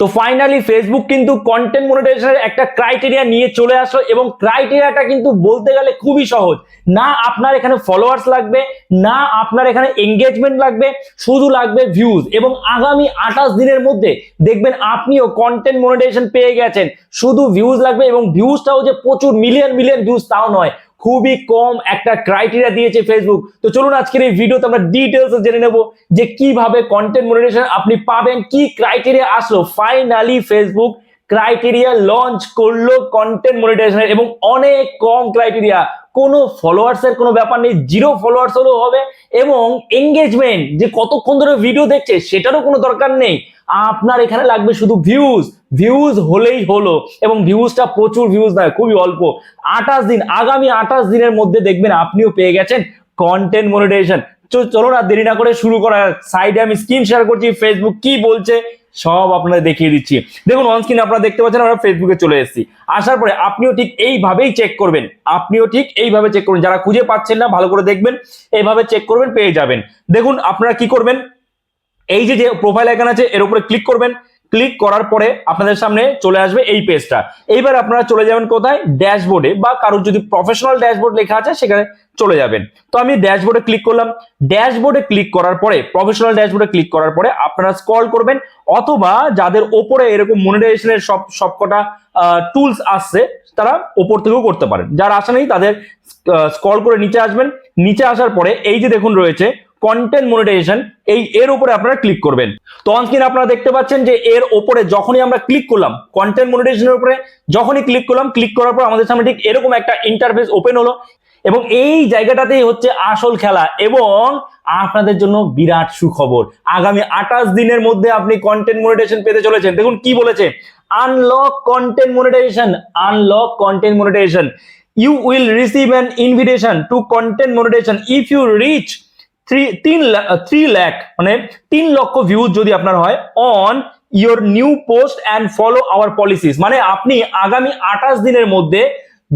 তো finally Facebook কিন্তু content মনিটাইজেশনের একটা ক্রাইটেরিয়া নিয়ে চলে আসলো এবং ক্রাইটেরিয়াটা কিন্তু বলতে গেলে খুবই সহজ। না আপনার এখানে ফলোয়ার্স লাগবে, না আপনার এখানে এঙ্গেজমেন্ট লাগবে, শুধু লাগবে ভিউজ। এবং আগামী 28 দিনের মধ্যে দেখবেন আপনিও কন্টেন্ট মনিটাইজেশন পেয়ে গেছেন। শুধু ভিউজ লাগবে এবং ভিউজটাও যে প্রচুর মিলিয়ন মিলিয়ন ভিউজ তাও নয়, খুবই কম একটা ক্রাইটেরিয়া দিয়েছে ফেসবুক। তো চলুন আজকের এই ভিডিওতে আমরা ডিটেইলস জেনে নেব যে কিভাবে কন্টেন্ট মনিটাইজেশন আপনি পাবেন, কি ক্রাইটেরিয়া আসলো। ফাইনালি ফেসবুক ক্রাইটেরিয়া লঞ্চ করলো কন্টেন্ট মনিটাইজেশনের এবং অনেক কম ক্রাইটেরিয়া, কোনো ফলোয়ার্স এর কোনো ব্যাপার নেই, 0 ফলোয়ার্স হলেও হবে। এবং এঙ্গেজমেন্ট যে কতক্ষণ ধরে ভিডিও দেখছে সেটারও কোনো দরকার নেই, আপনার এখানে লাগবে শুধু ভিউজ। ভিউজ হলেই হলো এবং ভিউজটা প্রচুর ভিউজ নয়, খুবই অল্প। 28 দিন, আগামী 28 দিনের মধ্যে দেখবেন আপনিও পেয়ে গেছেন কন্টেন্ট মনিটাইজেশন। চলো না দেরি না করে শুরু করা। সাইডে আমি স্ক্রিন শেয়ার করছি, ফেসবুক কি বলছে সব আপনাদের দেখিয়ে দিচ্ছি। দেখুন অন স্ক্রিন আপনারা দেখতে পাচ্ছেন, আমরা ফেসবুকে চলে এসেছি। আসার পরে আপনিও ঠিক এইভাবেই চেক করবেন, যারা খুঁজে পাচ্ছেন না ভালো করে দেখবেন, এইভাবে চেক করবেন, পেয়ে যাবেন। দেখুন আপনারা কি করবেন, এই যে প্রোফাইল আইকন আছে এর উপরে ক্লিক করবেন। ক্লিক করার পরে আপনাদের সামনে চলে আসবে এই পেজটা। এইবার আপনারা চলে যাবেন কোথায়, ড্যাশবোর্ডে, বা কারোর যদি প্রফেশনাল ড্যাশবোর্ড লেখা আছে সেখানে চলে যাবেন। তো আমি ড্যাশবোর্ডে ক্লিক করলাম। ড্যাশবোর্ডে ক্লিক করার পরে, প্রফেশনাল ড্যাশবোর্ডে ক্লিক করার পরে আপনারা স্ক্রল করবেন, অথবা যাদের ওপরে এরকম মনিটাইজেশনের সবকটা টুলস আসছে তারা ওপর থেকেও করতে পারেন। যারা আসে নেই তাদের স্ক্রল করে নিচে আসবেন। নিচে আসার পরে এই যে দেখুন রয়েছে কন্টেন্ট মনিটাইজেশন, এর উপরে আপনারা ক্লিক করবেন। তো অন স্ক্রিন আপনারা দেখতে পাচ্ছেন যে এর উপরে যখনই আমরা ক্লিক করলাম, কন্টেন্ট মনিটাইজেশনের উপরে যখনই ক্লিক করলাম, ক্লিক করার পর আমাদের সামনে ঠিক এরকম একটা ইন্টারফেস ওপেন হলো এবং এই জায়গাটাতেই হচ্ছে আসল খেলা। এবং আপনাদের জন্য বিরাট সুখবর, আগামী 28 দিনের মধ্যে আপনি কন্টেন্ট মনিটাইজেশন পেতে চলেছেন। দেখুন কি বলেছে, unlock content monetization, unlock content monetization, you will receive an invitation to content monetization if you reach 3 lakh, মানে 3 লক্ষ ভিউজ যদি আপনার হয় on your new post and follow our policies. মানে আপনি আগামী 28 দিনের মধ্যে,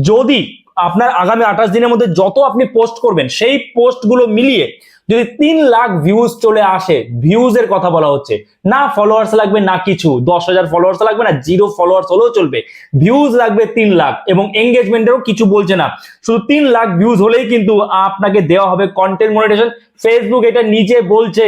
যদি আপনার আগামী 28 দিনের মধ্যে যত আপনি পোস্ট করবেন সেই পোস্টগুলো মিলিয়ে যদি 3 লাখ ভিউজ চলে আসে, ভিউজের কথা বলা হচ্ছে, না ফলোয়ার্স লাগবে না কিছু, 10,000 ফলোয়ার্স লাগবে না, 0 ফলোয়ার্স হলেও চলবে, ভিউজ লাগবে 3 লাখ এবং এঙ্গেজমেন্টেরও কিছু বলছে না, শুধু 3 লাখ ভিউজ হলেই কিন্তু আপনাকে দেওয়া হবে কন্টেন্ট মনিটাইজেশন। ফেসবুক এটা নিজে বলছে,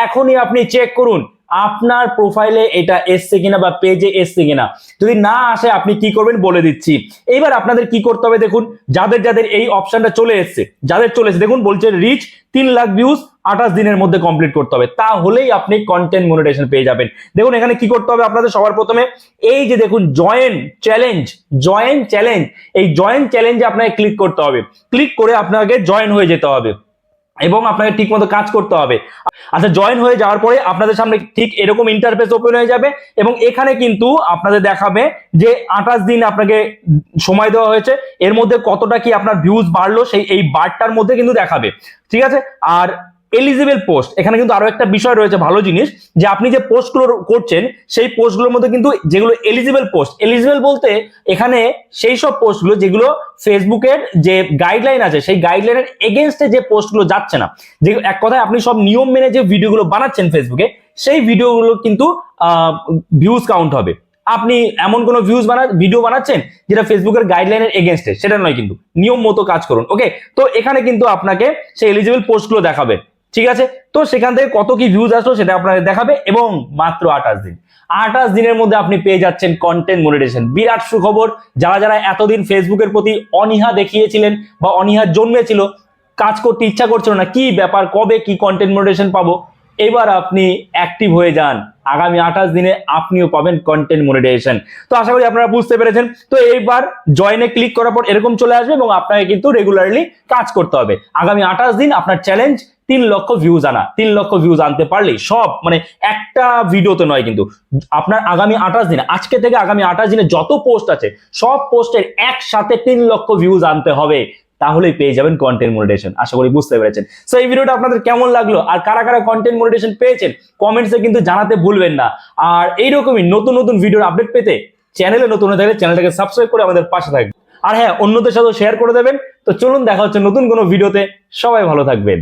এখনই আপনি চেক করুন আপনার প্রোফাইলে এটা এসছে কিনা বা পেজে এসছে কিনা। যদি না আসে আপনি কি করবেন বলে দিচ্ছি। এইবার আপনাদের কি করতে হবে দেখুন, যাদের যাদের এই অপশনটা চলে এসছে, দেখুন বলছে রিচ 3 লাখ ভিউজ 28 দিনের মধ্যে কমপ্লিট করতে হবে, তাহলেই আপনি কন্টেন্ট মনিটাইজেশন পেয়ে যাবেন। দেখুন এখানে কি করতে হবে আপনাদের, সবার প্রথমে এই যে দেখুন জয়েন চ্যালেঞ্জ, এই জয়েন চ্যালেঞ্জে আপনাকে ক্লিক করতে হবে। ক্লিক করে আপনাকে জয়েন হয়ে যেতে হবে এবং আপনাকে ঠিক মতো কাজ করতে হবে। আচ্ছা, জয়েন হয়ে যাওয়ার পরে আপনাদের সামনে ঠিক এরকম ইন্টারফেস ওপেন হয়ে যাবে এবং এখানে কিন্তু আপনাদের দেখাবে যে 28 দিন আপনাকে সময় দেওয়া হয়েছে, এর মধ্যে কতটা কি আপনার ভিউজ বাড়লো সেই এই বারটার মধ্যে কিন্তু দেখাবে, ঠিক আছে। আর এলিজিবল পোস্ট, এখানে কিন্তু আরো একটা বিষয় রয়েছে ভালো জিনিস, যে আপনি যে পোস্টগুলো করছেন সেই পোস্টগুলোর মধ্যে কিন্তু যেগুলো এলিজিবল পোস্ট, এলিজিবল বলতে এখানে সেই সব পোস্টগুলো যেগুলো ফেসবুকের যে গাইডলাইন আছে সেই গাইডলাইনের এগেইনস্টে যে পোস্টগুলো যাচ্ছে না, যে এক কথায় আপনি সব নিয়ম মেনে যে ভিডিওগুলো বানাচ্ছেন ফেসবুকে, সেই ভিডিওগুলো কিন্তু ভিউজ কাউন্ট হবে। আপনি এমন কোনো ভিডিও বানাচ্ছেন যেটা ফেসবুকের গাইডলাইনের এগেইনস্টে, সেটা নয়, কিন্তু নিয়ম মতো কাজ করুন। ওকে, তো এখানে কিন্তু আপনাকে সেই এলিজিবল পোস্টগুলো দেখাবে, ঠিক আছে। তো সেখান থেকে কত কি ভিউজ আসলো সেটা আপনাকে দেখাবে এবং মাত্র 28 দিনের মধ্যে আপনি পেয়ে যাচ্ছেন কন্টেন্ট মনিটাইজেশন। বিরাট সুখবর, যারা যারা এতদিন ফেসবুকের প্রতি অনীহা দেখিয়েছিলেন বা অনীহা জন্মেছিল, কাজ করতে ইচ্ছা করছিল না, কি ব্যাপার কবে কি কন্টেন্ট মনিটাইজেশন পাবো, এবার আপনি অ্যাক্টিভ হয়ে যান, আগামী 28 দিনে আপনিও পাবেন কন্টেন্ট মনিটাইজেশন। তো আশা করি আপনারা বুঝতে পেরেছেন। তো এইবার জয়েনে ক্লিক করার পর এরকম চলে আসবে এবং আপনাকে কিন্তু রেগুলারলি কাজ করতে হবে। আগামী 28 দিন আপনার চ্যালেঞ্জ 3 লক্ষ ভিউজ আনা। 3 লক্ষ ভিউজ আনতে পারলেই সব, মানে একটা ভিডিওতে নয়, কিন্তু আপনার আগামী 28 দিনে, আজকে থেকে আগামী 28 দিনে যত পোস্ট আছে সব পোস্টের একসাথে 3 লক্ষ ভিউজ আনতে হবে, তাহলেই পেয়ে যাবেন কন্টেন্ট মনিটাইজেশন। আশা করি বুঝতে পেরেছেন। সো এই ভিডিওটা আপনাদের কেমন লাগলো আর কারা কারা কন্টেন্ট মনিটাইজেশন পেয়েছেন কমেন্টসে কিন্তু জানাতে ভুলবেন না। আর এইরকমই নতুন নতুন ভিডিওর আপডেট পেতে চ্যানেলে নতুন হয়ে থাকলে চ্যানেলটাকে সাবস্ক্রাইব করে আমাদের পাশে থাকবেন। আর হ্যাঁ, অন্যদের সাথে শেয়ার করে দেবেন। তো চলুন দেখা হচ্ছে নতুন কোনো ভিডিওতে, সবাই ভালো থাকবেন।